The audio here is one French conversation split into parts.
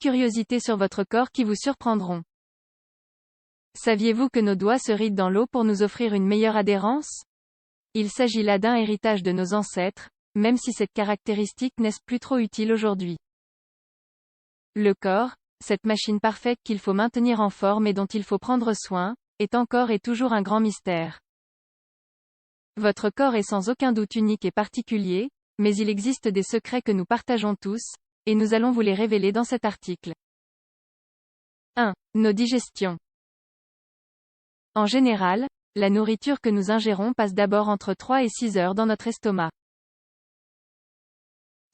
curiosités sur votre corps qui vous surprendront. Saviez-vous que nos doigts se rident dans l'eau pour nous offrir une meilleure adhérence? Il s'agit là d'un héritage de nos ancêtres, même si cette caractéristique n'est plus trop utile aujourd'hui. Le corps, cette machine parfaite qu'il faut maintenir en forme et dont il faut prendre soin, est encore et toujours un grand mystère. Votre corps est sans aucun doute unique et particulier, mais il existe des secrets que nous partageons tous, et nous allons vous les révéler dans cet article. 1. Nos digestions. En général, la nourriture que nous ingérons passe d'abord entre 3 et 6 heures dans notre estomac.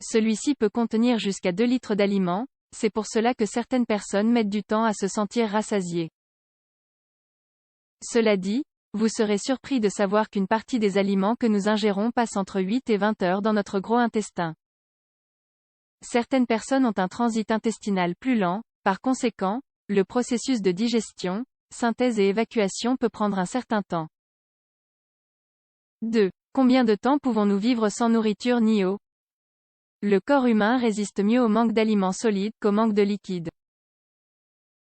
Celui-ci peut contenir jusqu'à 2 litres d'aliments, c'est pour cela que certaines personnes mettent du temps à se sentir rassasiées. Cela dit, vous serez surpris de savoir qu'une partie des aliments que nous ingérons passe entre 8 et 20 heures dans notre gros intestin. Certaines personnes ont un transit intestinal plus lent, par conséquent, le processus de digestion, synthèse et évacuation peut prendre un certain temps. 2. Combien de temps pouvons-nous vivre sans nourriture ni eau? Le corps humain résiste mieux au manque d'aliments solides qu'au manque de liquide.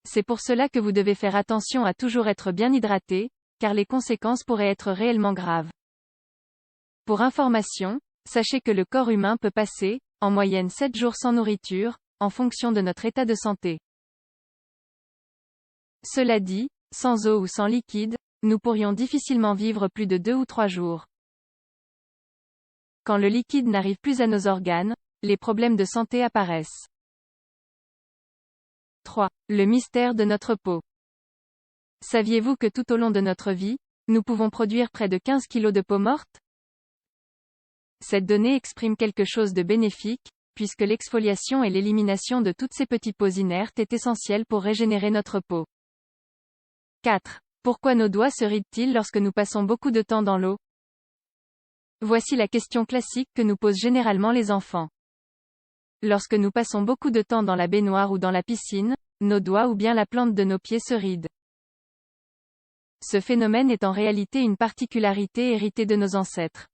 C'est pour cela que vous devez faire attention à toujours être bien hydraté, car les conséquences pourraient être réellement graves. Pour information, sachez que le corps humain peut passer, en moyenne 7 jours sans nourriture, en fonction de notre état de santé. Cela dit, sans eau ou sans liquide, nous pourrions difficilement vivre plus de 2 ou 3 jours. Quand le liquide n'arrive plus à nos organes, les problèmes de santé apparaissent. 3. Le mystère de notre peau. Saviez-vous que tout au long de notre vie, nous pouvons produire près de 15 kg de peau morte? Cette donnée exprime quelque chose de bénéfique, puisque l'exfoliation et l'élimination de toutes ces petites peaux inertes est essentielle pour régénérer notre peau. 4. Pourquoi nos doigts se rident-ils lorsque nous passons beaucoup de temps dans l'eau? Voici la question classique que nous posent généralement les enfants. Lorsque nous passons beaucoup de temps dans la baignoire ou dans la piscine, nos doigts ou bien la plante de nos pieds se rident. Ce phénomène est en réalité une particularité héritée de nos ancêtres.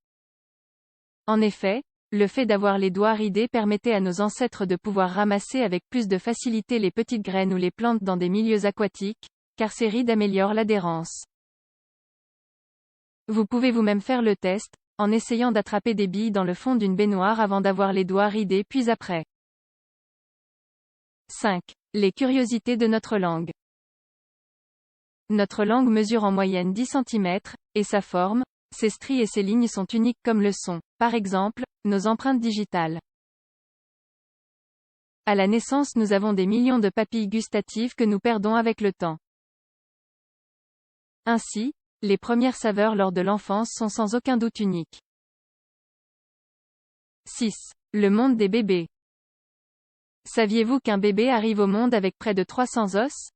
En effet, le fait d'avoir les doigts ridés permettait à nos ancêtres de pouvoir ramasser avec plus de facilité les petites graines ou les plantes dans des milieux aquatiques, car ces rides améliorent l'adhérence. Vous pouvez vous-même faire le test, en essayant d'attraper des billes dans le fond d'une baignoire avant d'avoir les doigts ridés puis après. 5. Les curiosités de notre langue. Notre langue mesure en moyenne 10 cm, et sa forme, ses stries et ses lignes sont uniques comme le sont, par exemple, nos empreintes digitales. À la naissance nous avons des millions de papilles gustatives que nous perdons avec le temps. Ainsi, les premières saveurs lors de l'enfance sont sans aucun doute uniques. 6. Le monde des bébés. Saviez-vous qu'un bébé arrive au monde avec près de 300 os?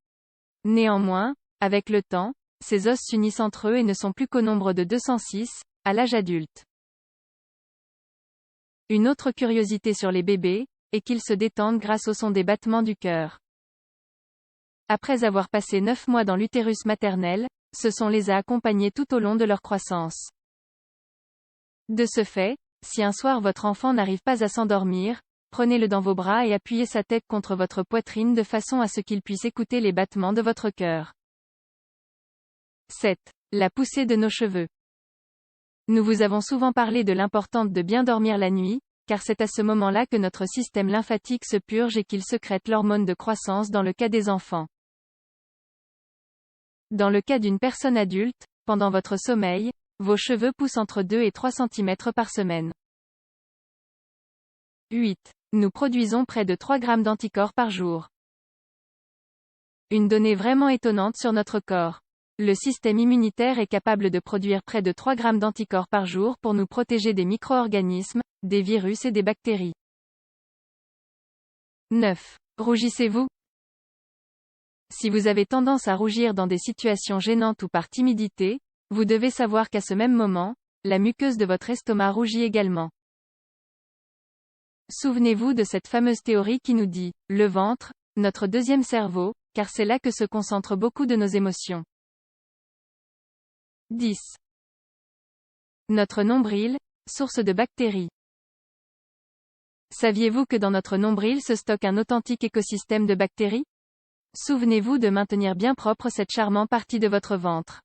Néanmoins, avec le temps, ces os s'unissent entre eux et ne sont plus qu'au nombre de 206, à l'âge adulte. Une autre curiosité sur les bébés, est qu'ils se détendent grâce au son des battements du cœur. Après avoir passé 9 mois dans l'utérus maternel, ce son les a accompagnés tout au long de leur croissance. De ce fait, si un soir votre enfant n'arrive pas à s'endormir, prenez-le dans vos bras et appuyez sa tête contre votre poitrine de façon à ce qu'il puisse écouter les battements de votre cœur. 7. La poussée de nos cheveux. Nous vous avons souvent parlé de l'importance de bien dormir la nuit, car c'est à ce moment-là que notre système lymphatique se purge et qu'il sécrète l'hormone de croissance dans le cas des enfants. Dans le cas d'une personne adulte, pendant votre sommeil, vos cheveux poussent entre 2 et 3 cm par semaine. 8. Nous produisons près de 3 grammes d'anticorps par jour. Une donnée vraiment étonnante sur notre corps. Le système immunitaire est capable de produire près de 3 grammes d'anticorps par jour pour nous protéger des micro-organismes, des virus et des bactéries. 9. Rougissez-vous? Si vous avez tendance à rougir dans des situations gênantes ou par timidité, vous devez savoir qu'à ce même moment, la muqueuse de votre estomac rougit également. Souvenez-vous de cette fameuse théorie qui nous dit « le ventre, notre deuxième cerveau », car c'est là que se concentrent beaucoup de nos émotions. 10. Notre nombril, source de bactéries. Saviez-vous que dans notre nombril se stocke un authentique écosystème de bactéries? Souvenez-vous de maintenir bien propre cette charmante partie de votre ventre.